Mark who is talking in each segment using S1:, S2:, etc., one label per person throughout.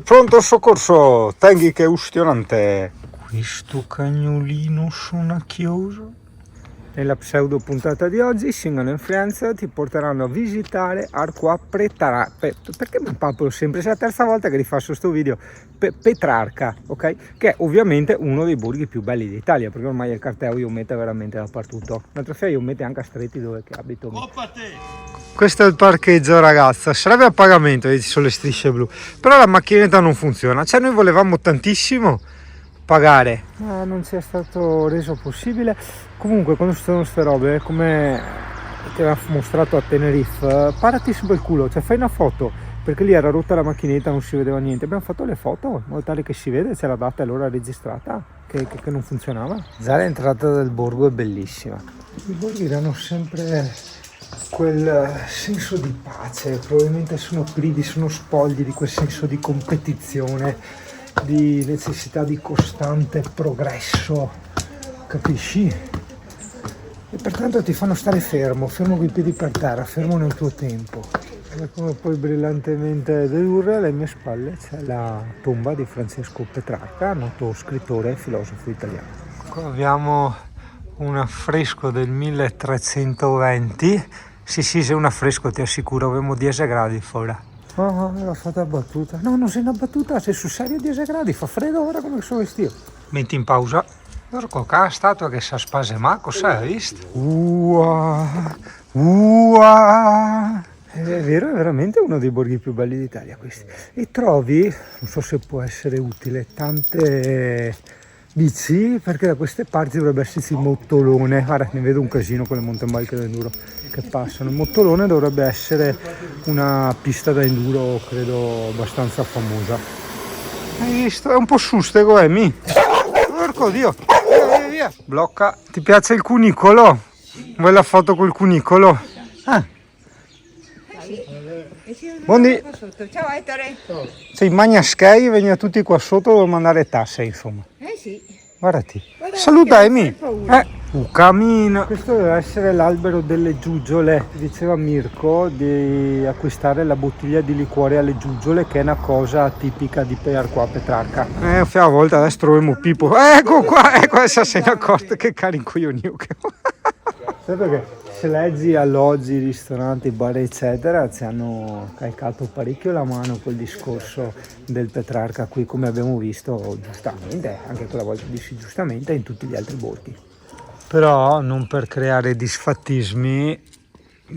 S1: Pronto soccorso, Tenghi che è ustionante. Questo cagnolino sonnacchioso. Nella pseudo puntata di oggi, Single and Friends ti porteranno a visitare Arquà Pretarca. Perché mi parlo sempre? È la terza volta che rifaccio questo video. Petrarca, ok? Che è ovviamente uno dei borghi più belli d'Italia, perché ormai il cartello io mette veramente dappertutto. L'altra io mette anche a stretti dove che abito. Questo è il parcheggio, ragazza. Sarebbe a pagamento, ci sono le strisce blu. Però la macchinetta non funziona. Cioè, noi volevamo tantissimo pagare, ma non ci è stato reso possibile. Comunque, quando succedono queste robe, come ti aveva mostrato a Tenerife, parati su quel culo, cioè fai una foto, perché lì era rotta la macchinetta, non si vedeva niente. Abbiamo fatto le foto in modo tale che si vede, c'è la data e l'ora registrata che non funzionava. Già l'entrata del borgo è bellissima. I borghi danno sempre quel senso di pace, probabilmente sono privi, sono spogli di quel senso di competizione, di necessità di costante progresso, capisci? E pertanto ti fanno stare fermo con i piedi per terra, fermo nel tuo tempo. E come puoi brillantemente dedurre, alle mie spalle c'è la tomba di Francesco Petrarca, noto scrittore e filosofo italiano. Qua abbiamo un affresco del 1320. Sì, se un affresco, ti assicuro, abbiamo 10 gradi fuori. Oh, l'ho fatta battuta. No, non sei una battuta, sei sul serio 10 gradi, fa freddo ora come sono vestito. Metti in pausa. Porco qua statua che sa spasema, cosa hai visto? È vero, è veramente uno dei borghi più belli d'Italia questi. E trovi, non so se può essere utile, tante bici, perché da queste parti dovrebbe esserci il mottolone. Guarda, ne vedo un casino con le mountain bike da enduro che passano. Il mottolone dovrebbe essere una pista da enduro, credo, abbastanza famosa. Hai visto? È un po' sustego, mi. Porco Dio, via. Blocca. Ti piace il cunicolo? Vuoi la foto col cunicolo? Buondì.
S2: Ciao Ettore.
S1: Sei magnaschei, veniva tutti qua sotto, devo mandare tasse, insomma.
S2: Sì.
S1: Guardati. Saluta Emi. Cammino. Questo deve essere l'albero delle giuggiole. Diceva Mirko di acquistare la bottiglia di liquore alle giuggiole, che è una cosa tipica di Arquà Petrarca. A volte adesso troviamo Pippo. Ecco qua, se sei accorto che carincoglionio che ho. Sai perché? Se leggi alloggi, ristoranti, bar eccetera, ci hanno calcato parecchio la mano col discorso del Petrarca qui, come abbiamo visto giustamente, anche quella volta dici giustamente, in tutti gli altri borghi. Però non per creare disfattismi,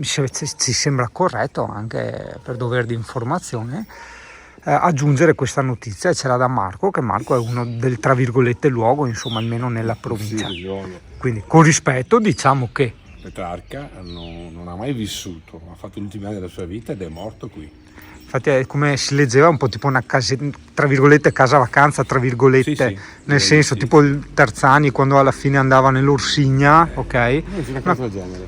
S1: ci sembra corretto anche per dover di informazione aggiungere questa notizia. C'era da Marco, che Marco è uno del tra virgolette luogo, insomma, almeno nella provincia. Quindi con rispetto diciamo che
S3: Petrarca non ha mai vissuto, ha fatto l'ultimi anni della sua vita ed è morto qui.
S1: Infatti è come si leggeva un po' tipo una casa, tra virgolette, casa vacanza, tra virgolette, sì, nel senso sì. Tipo il Terzani quando alla fine andava nell'Orsigna, ok?
S3: Una cosa del genere.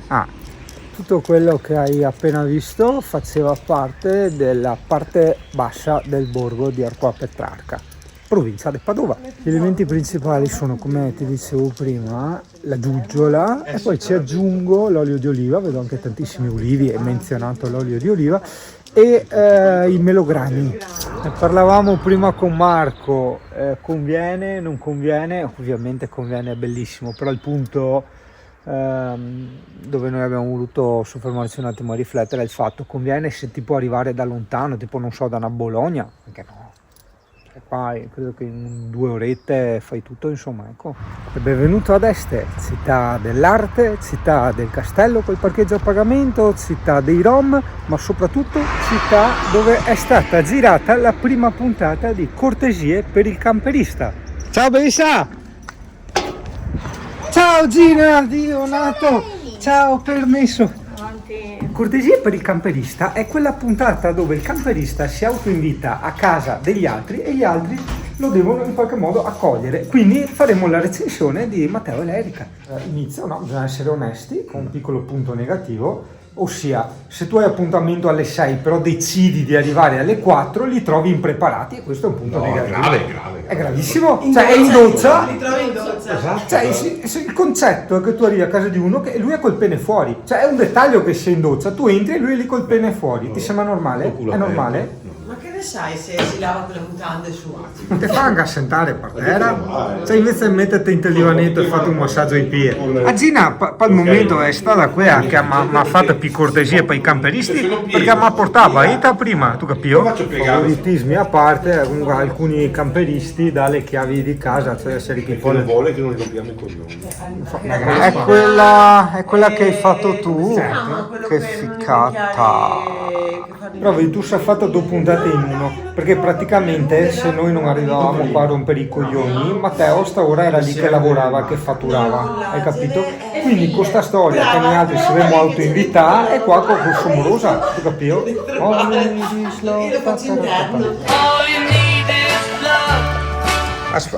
S1: Tutto quello che hai appena visto faceva parte della parte bassa del borgo di Arquà Petrarca, provincia di Padova. Gli elementi principali sono, come ti dicevo prima, la giuggiola e poi ci aggiungo l'olio di oliva, vedo anche tantissimi ulivi, è menzionato l'olio di oliva, e i melograni. Ne parlavamo prima con Marco, conviene, non conviene? Ovviamente conviene, è bellissimo, però il punto dove noi abbiamo voluto soffermarci un attimo a riflettere è il fatto: conviene se ti può arrivare da lontano, tipo non so, da una Bologna, perché no? Qua credo che in 2 orette fai tutto, insomma, ecco. E benvenuto ad Este, città dell'arte, città del castello col parcheggio a pagamento, città dei Rom, ma soprattutto città dove è stata girata la prima puntata di Cortesie per il camperista. Ciao Belissa! Ciao Gina, Dio nato! Ciao, permesso! Cortesia per il camperista è quella puntata dove il camperista si autoinvita a casa degli altri e gli altri lo devono in qualche modo accogliere. Quindi faremo la recensione di Matteo e Erika. Inizio, no? Bisogna essere onesti, con un piccolo punto negativo. Ossia, se tu hai appuntamento alle 6 però decidi di arrivare alle 4, li trovi impreparati e questo è un punto negativo.
S3: grave.
S1: È gravissimo, cioè è in doccia.
S2: Li trovi in doccia.
S3: Esatto.
S1: Cioè, il concetto è che tu arrivi a casa di uno e lui è col pene fuori. Cioè, è un dettaglio che sei in doccia, tu entri e lui è lì col pene fuori. Ti sembra normale? È normale?
S2: Ma che ne sai se si lava con le mutande su?
S1: Non ti fa anche sentare per terra? Cioè, invece di metterti in il divanetto e fate un massaggio ai piedi. A Gina, per il momento, è stata quella che mi ha fatto più cortesie per i camperisti, perché mi portava ita prima, tu capivo? Favoritismi a parte, comunque alcuni camperisti dalle chiavi di casa, cioè essere chi
S3: Non vuole che non gli rompiamo i coglioni.
S1: È quella che hai fatto tu? Che ficcata! Però vedi, tu sei fatto 2 puntate in uno, perché praticamente se noi non arrivavamo qua a rompere i coglioni, Matteo staora era lì che lavorava, che fatturava, hai capito? Quindi con sta storia che noi altri saremmo autoinvitati e qua con Somorosa, tu capito?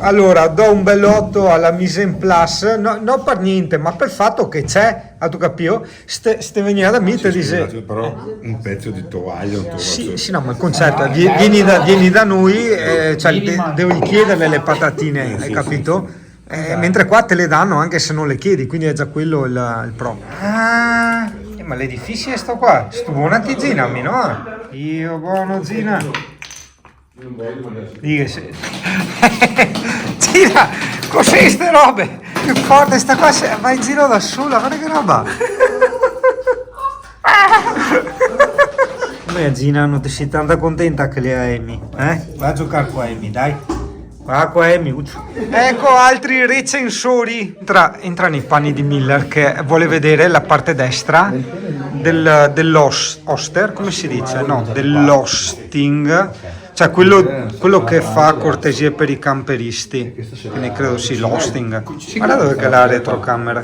S1: Allora, do un bell'otto alla mise en place, no, non per niente, ma per il fatto che c'è, tu capito? Ste venire da me e dice...
S3: Però un pezzo di tovaglio,
S1: Sì, no, ma il concetto è vieni da noi, cioè, devi chiederle le patatine, hai capito? Mentre qua te le danno anche se non le chiedi, quindi è già quello il pro. Ah, ma l'edificio è sto qua, sto buono anche Gina, no? Io buono Gina. Dica se... Gina, cos'è ste robe? Che forte sta qua, vai in giro da sola, guarda che roba. Come Gina, non ti sei tanto contenta che le ha Amy? Vai a giocare con Amy, dai. Va qua Amy. Ecco altri recensori. Entra nei panni di Miller che vuole vedere la parte destra dell'hoster, come si dice? No, dell'hosting. Cioè quello che fa cortesie per i camperisti, quindi credo sì, l'hosting. Guarda dove è la retrocamera.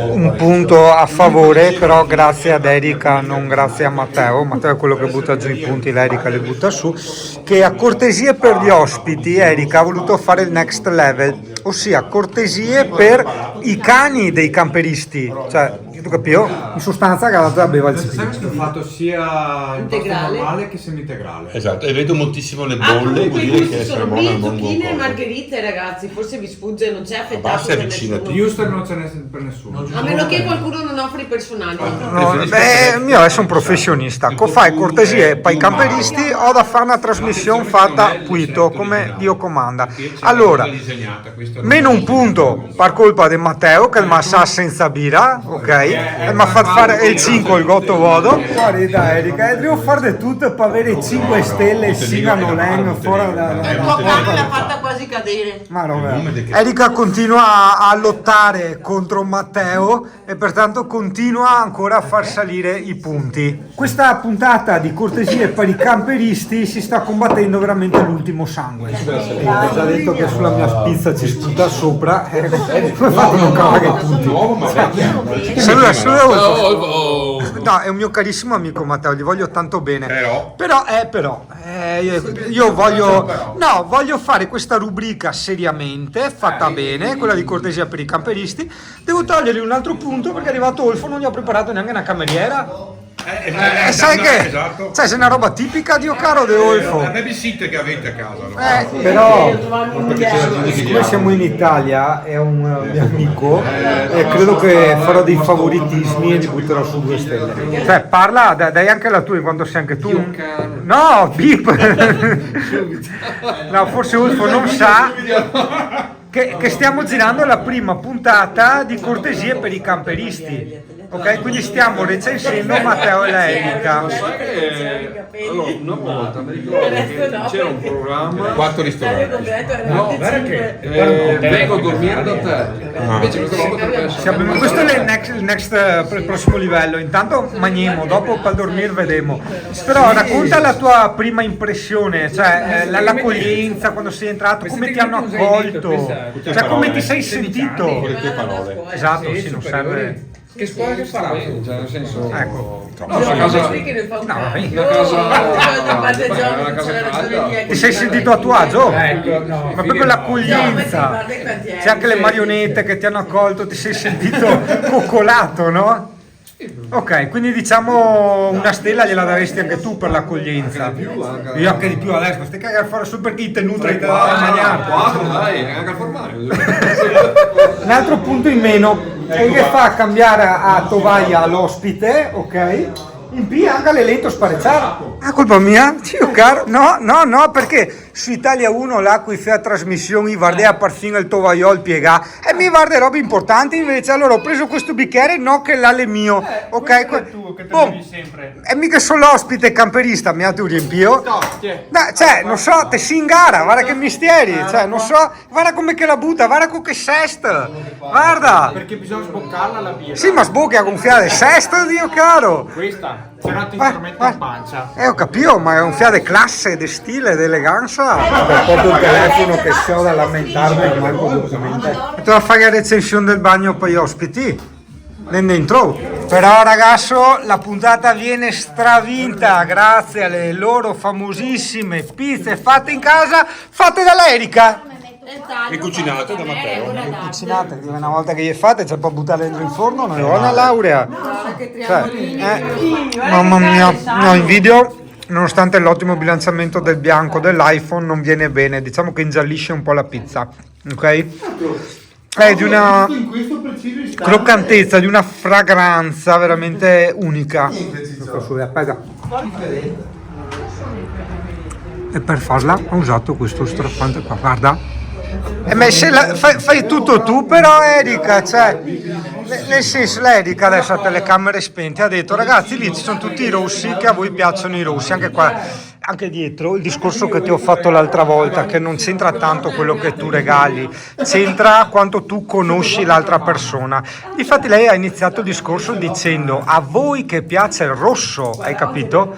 S1: Un punto a favore, però grazie ad Erika, non grazie a Matteo. Matteo è quello che butta giù i punti, l'Erika li butta su. Che a cortesie per gli ospiti, Erika ha voluto fare il next level, ossia cortesie per i cani dei camperisti. Cioè, tu capivo? In sostanza Galata beva il
S4: Sai che ho fatto sia in pasta
S2: Integrale.
S4: normale che semi-integrale.
S3: Esatto, e vedo moltissimo le
S2: Ah,
S3: bolle,
S2: comunque
S3: vuol
S2: i
S3: dire che
S2: gusti
S3: essere
S2: sono
S3: buona al
S2: brie,
S3: buon
S2: zucchine e
S3: gusto.
S2: margherite, ragazzi. Forse vi sfugge, non c'è affettato
S3: basta
S2: per
S3: avvicinati.
S2: nessuno.
S4: Houston non ce n'è per nessuno.
S2: A meno che qualcuno non offri i personaggi.
S1: No, io adesso un professionista, fai cortesie per i camperisti, ho da fare una trasmissione fatta puito, come Dio comanda. Allora, meno un punto per colpa di Matteo che mi ha sa senza birra, ok? E mi ha fatto fare il 5 il gotto vodo. Guarda Erika, devo fare di tutto per avere 5 stelle sino a Nolen fuori da...
S2: Il tuo cane l'ha fatta quasi cadere.
S1: Ma no, Erika continua a lottare contro Matteo e pertanto continua ancora a far salire i punti. Questa puntata di cortesie per i camperisti si sta combattendo veramente l'ultimo sangue. Ho già detto che sulla mia spizza ci sputa sopra, come fate non cavare i punti? Saluta, no, è un mio carissimo amico Matteo, gli voglio tanto bene. Però, io voglio fare questa rubrica seriamente, fatta bene, quella di cortesia per i camperisti. Devo togliergli un altro punto perché è arrivato Olfo, non gli ho preparato neanche una cameriera. Sai che
S3: esatto.
S1: sai, se è una roba tipica, Dio caro, di Olfo.
S3: La babysitter che avete a casa, no?
S1: Però siccome siamo in Italia, è un mio amico e credo che farò dei favoritismi e li butterò su 2 stelle. Cioè parla, dai anche la tua in quanto sei anche tu. No, beep. No, forse Olfo non sa che stiamo girando la prima puntata di cortesie per i camperisti. Ok, quindi stiamo recensendo Matteo e la Erika.
S4: Allora, una volta mi ricordo che c'era un programma.
S3: 4 ristoranti.
S4: No, guarda che vengo a dormire da te. Invece questa volta per
S1: Questo è il prossimo livello. Intanto maniamo, dopo per dormire vedremo. Però racconta la tua prima impressione, cioè l'accoglienza quando sei entrato, come ti hanno accolto, cioè come ti sei sentito.
S3: Con le tue parole.
S1: Esatto, sì, non serve.
S4: che scuola che farà? Cioè, nel senso,
S1: Ecco.
S4: no, una casa,
S1: Ti sei sentito a tuo agio?
S4: ecco, no,
S1: Ma proprio l'accoglienza. C'è anche le marionette che ti hanno accolto, ti sei sentito coccolato, no? Ok, quindi diciamo una stella gliela daresti anche tu per l'accoglienza. Io anche di più adesso, stai cagare fuori su perché te nutre e te da mangiare.
S4: 4, dai, anche al formaggio.
S1: Un altro punto in meno è che fa cambiare a tovaglia l'ospite, ok? In più anche l'eletto sparezzare. Ah, colpa mia? Dio caro. No, perché su Italia 1 là qui fa trasmissioni guarda perfino il tovagliol piega e mi guarda robe importanti invece allora ho preso questo bicchiere no che l'ale mio ok e mica solo l'ospite camperista mi ha tu riempio cioè non so te si ingara guarda che misteri cioè non so guarda come che la butta guarda con che sesta guarda
S5: Perché bisogna sboccarla la birra.
S1: sì ma sbocchi a gonfiare sesta Dio caro
S5: Questa, se no ti instrumenti in pancia.
S1: ho capito, ma è un fiade classe, di stile, di eleganza. Porto il telefono che so da lamentarmi ormai completamente. E tu a fare la recensione del bagno per gli ospiti? Dentro. Però ragazzo, la puntata viene stravinta grazie alle loro famosissime pizze fatte in casa, fatte dall'Erica.
S3: E cucinate da Matteo.
S1: Cucinate, una volta che gli fate c'è per buttare dentro il forno, non è una laurea. Mamma mia, no, in video, nonostante l'ottimo bilanciamento del bianco dell'iPhone, non viene bene. Diciamo che ingiallisce un po' la pizza, ok? È di una croccantezza, di una fragranza veramente unica. Aspetta. E per farla ho usato questo strappante qua, guarda. Ma se fai tutto tu però Erika, cioè, nel senso l'Erika adesso a telecamere spente ha detto ragazzi lì ci sono tutti i rossi che a voi piacciono i rossi, anche qua, anche dietro il discorso che ti ho fatto l'altra volta che non c'entra tanto quello che tu regali, c'entra quanto tu conosci l'altra persona. Infatti lei ha iniziato il discorso dicendo a voi che piace il rosso, hai capito?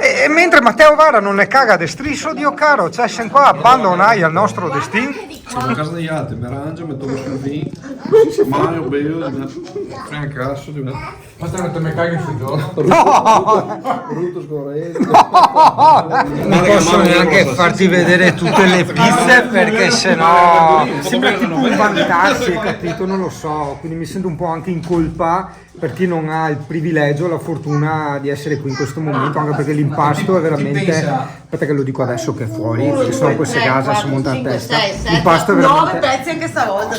S1: E mentre Matteo Vara non ne caga de striscio, Dio caro, cioè se qua abbandonai al nostro destino.
S4: Sono a casa degli altri, mi arrangio, metto sul vino, Mario, bevo, fai un cazzo di una...
S5: Basta non te me caghi sul giorno.
S4: Brutto scorretto.
S1: Non posso neanche farti vedere tutte le pizze perché sennò sembra tipo un vantarsi, capito? Non lo so, quindi mi sento un po' anche in colpa per chi non ha il privilegio, la fortuna di essere qui in questo momento, anche perché l'impasto è veramente, aspetta che lo dico adesso che è fuori, perché sennò queste case si monta in testa. L'impasto è
S2: 9
S1: veramente...
S2: pezzi anche stavolta.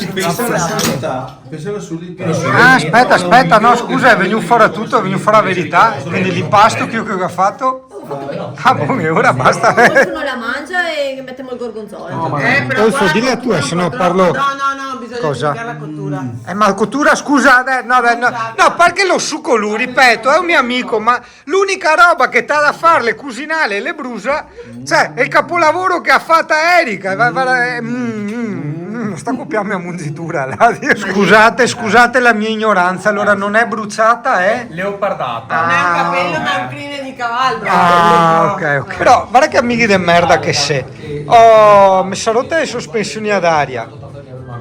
S1: Ah, aspetta, no scusa, è venuto fuori tutto, è venuto fuori la verità, quindi l'impasto che ho fatto... Ah, buone, ora basta.
S6: Qualcuno la mangia e mettiamo il gorgonzola.
S1: Adesso dillo a tu, se no parlo...
S2: No, bisogna
S1: Cosa?
S2: cercare la cottura.
S1: Ma la cottura, scusa, no, perché lo succo lui, ripeto, è un mio amico, ma l'unica roba che t'ha da fare le cucinare e le brusa, cioè, è il capolavoro che ha fatto Erika. Sta copiando la mungitura là. Scusate la mia ignoranza, allora non è bruciata, è?
S5: Leopardata.
S2: Non è un capello, ma è un crine di cavallo.
S1: Ah, ok. Però, guarda che amici di merda che sei. Oh, mi sono rotte le sospensioni ad aria.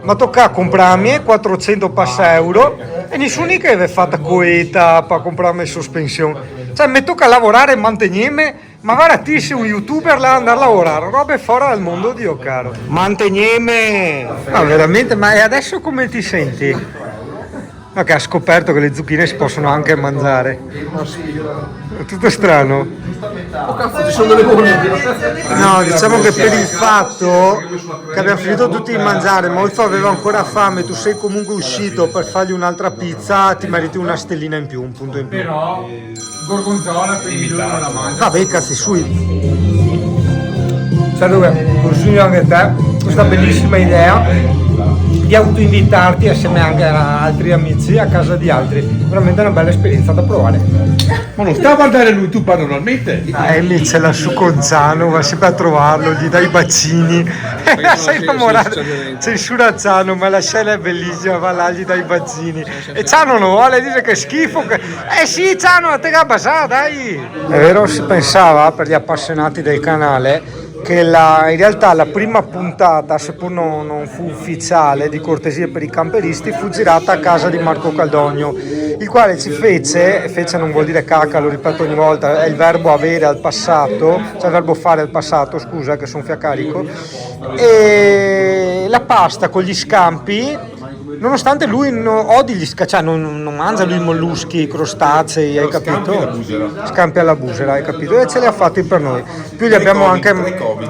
S1: Ma tocca comprarmi 400 euro e nessuno che aveva fatto coeta per comprarmi sospensioni. Cioè, mi tocca lavorare e mantenermi. Ma guarda, ti sei un youtuber là andare a lavorare, robe fuori dal mondo, Dio caro. Mantenermi. No, veramente, ma e adesso come ti senti? Ma che ha scoperto che le zucchine si possono anche mangiare. È tutto strano.
S4: Oh cazzo, ci sono delle buone.
S1: No, diciamo che per il fatto che abbiamo finito tutti di mangiare, Molfo aveva ancora fame, tu sei comunque uscito per fargli un'altra pizza, ti meriti una stellina in più, un punto in più.
S5: Però gorgonzola per il migliore non la mangia.
S1: Vabbè, cazzi sui. Sai dove? Consiglio anche a te questa bellissima idea di autoinvitarti assieme anche a altri amici a casa di altri. Veramente una bella esperienza da provare.
S3: Ma non sta a guardare lui, tu parli normalmente?
S1: Lì c'è la su Conzano, va sempre a trovarlo, gli dai i bacini. Sei innamorato. C'è il Surazzano, ma la scena è bellissima, va là, gli dai i bacini. E Ciano non vuole, dice che schifo. Sì, Ciano, a te gabasà, dai. È vero, si pensava, per gli appassionati del canale, che in realtà la prima puntata, seppur non fu ufficiale, di cortesia per i camperisti, fu girata a casa di Marco Caldogno, il quale ci fece non vuol dire cacca, lo ripeto ogni volta, è il verbo avere al passato, cioè il verbo fare al passato, scusa che sono fiacarico, e la pasta con gli scampi Nonostante lui odi gli cioè non mangia lui molluschi, crostacei, hai capito? Scampi alla busera, hai capito? E ce li ha fatti per noi. Più gli abbiamo anche...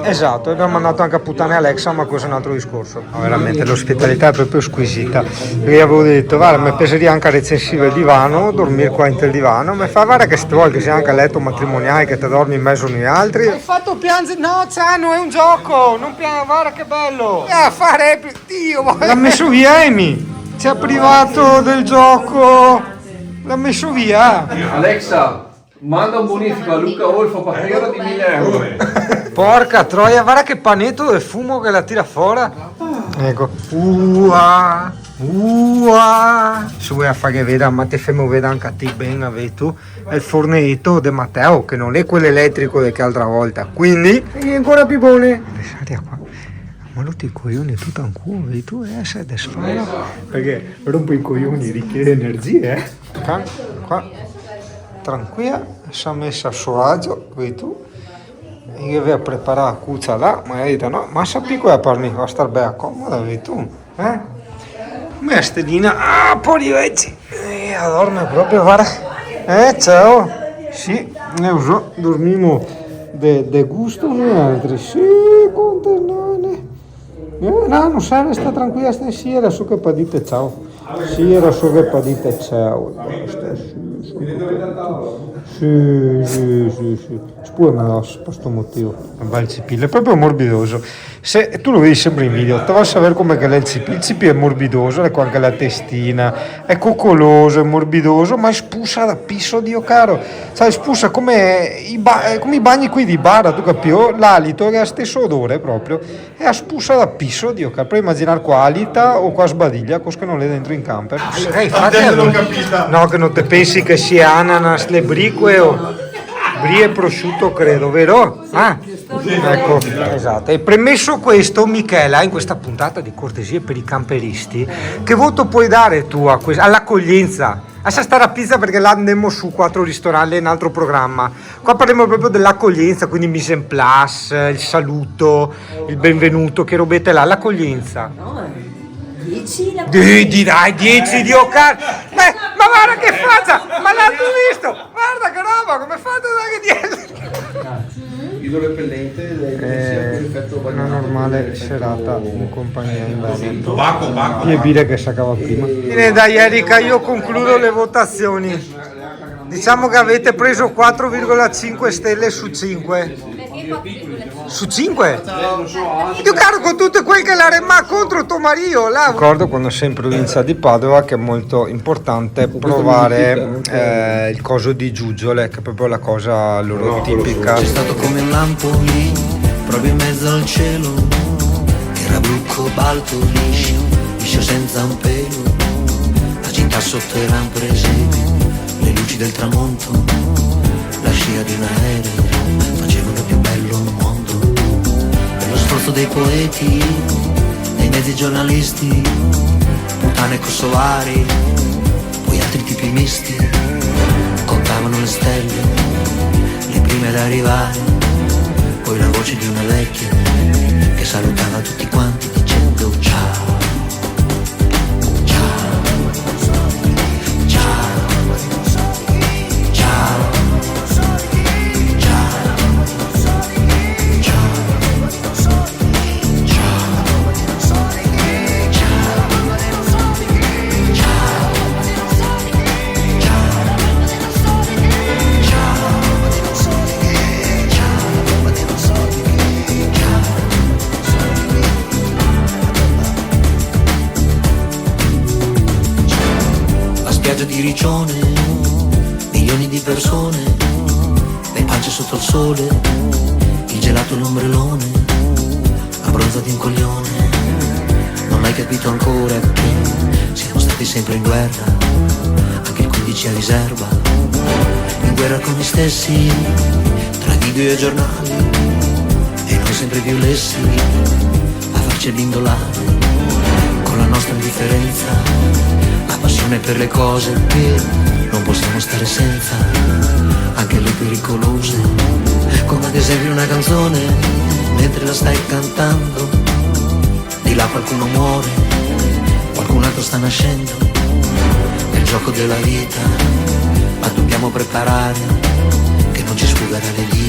S1: Esatto, abbiamo mandato anche a puttane Alexa, ma questo è un altro discorso. No, veramente l'ospitalità è proprio squisita. Io avevo detto, guarda, mi piacerebbe anche recensire il divano, dormire qua in tel divano, mi fa guarda che se vuoi che sia anche a letto matrimoniale, che ti dormi in mezzo agli altri. Hai fatto piangere? No, Ciano, è un gioco, non piangere, guarda che bello. A fare, Dio, l'ha messo via Amy. Ci ha privato del gioco, l'ha messo via.
S4: Alexa, manda un bonifico a Luca Olfo Patriero di 1.000 euro.
S1: Porca troia, guarda che panetto e fumo che la tira fuori. Ecco. Ua. Se vuoi fare che veda, ma te famo vedere anche a te bene, avevi tu. È il fornetto di Matteo, che non è quello elettrico che altra volta. Quindi è ancora più buono. Pensate qua. Ma lo ti coglioni tutto ancora, vedi tu, sei desfano. Perché rompo i coglioni, richiede energie, qua, tranquilla, si è messa a suo agio, vedi tu. Io avevo preparato la cuccia là, ma hai detto no, ma sappi qua per me, va a stare bene comoda, vedi tu, Ma stellina, poi vedi, dorme proprio, guarda, ciao, sì, ne uso, dormimo de gusto, noi altri, sì, contennone. No, non sai, sta tranquilla stasera, so che pa dite ciao. Sì, era so che pa dite ciao. Sì. Spura me lo per questo motivo. Il cipillo è proprio morbidoso. Se tu lo vedi sempre in video, te vai a sapere come è il cipillo. Il cipillo è morbidoso, ecco anche la testina, è coccoloso, è morbidoso, ma spuzza da pisso, Dio caro. Sai, spuzza come i bagni qui di bara, tu capisci? L'alito è lo stesso odore proprio. E a spuzza da pisso, Dio caro. Puoi immaginare qua alita o qua sbadiglia, così che non le dentro in camper. No, che non te pensi che sia ananas le brique o brie e prosciutto, credo, vero? Ecco, esatto. E premesso questo, Michela, in questa puntata di cortesie per i camperisti, che voto puoi dare tu all'accoglienza? Lascia stare a pizza perché là andremo su 4 ristoranti in un altro programma. Qua parliamo proprio dell'accoglienza, quindi mise en place, il saluto, il benvenuto, che robette là, l'accoglienza.
S6: 10 la
S1: Dai, 10 Dio caro! Ma guarda che faccia! Ma l'hanno visto! Guarda che roba, come fate da che
S4: Ido repellente,
S1: una normale serata in compagnia in Veneto. E dire che saccava prima. Bene, dai Erika, io concludo le votazioni. Diciamo che avete preso 4,5 stelle su 5. Su 5? Dio caro, con tutto quel che la remà contro tuo marito là. Ricordo quando sei in provincia di Padova che è molto importante provare il coso di Giuggiole, che è proprio la cosa loro tipica.
S7: C'è stato come un lampo lì, proprio in mezzo al cielo, era blu cobalto liscio senza un pelo, la città sotto era un presepe, le luci del tramonto, la scia di un aereo, facevano più bello un mondo. Lo sforzo dei poeti, dei mezzi giornalisti, puttane kosovare, poi altri tipi misti, contavano le stelle, le prime ad arrivare, poi la voce di una vecchia che salutava tutti quanti dicendo ciao. Di Riccione, milioni di persone, le pance sotto il sole, il gelato e l'ombrellone, abbronzati un coglione. Non l'hai capito ancora che siamo stati sempre in guerra, anche il 15 a riserva, in guerra con gli stessi, tra video e giornali, e noi sempre più lessi a farci l'indolare, con la nostra indifferenza, passione per le cose che non possiamo stare senza, anche le pericolose, come ad esempio una canzone, mentre la stai cantando, di là qualcuno muore, qualcun campionato sta nascendo, è il gioco della vita, ma dobbiamo preparare che non ci sfugherà le dita.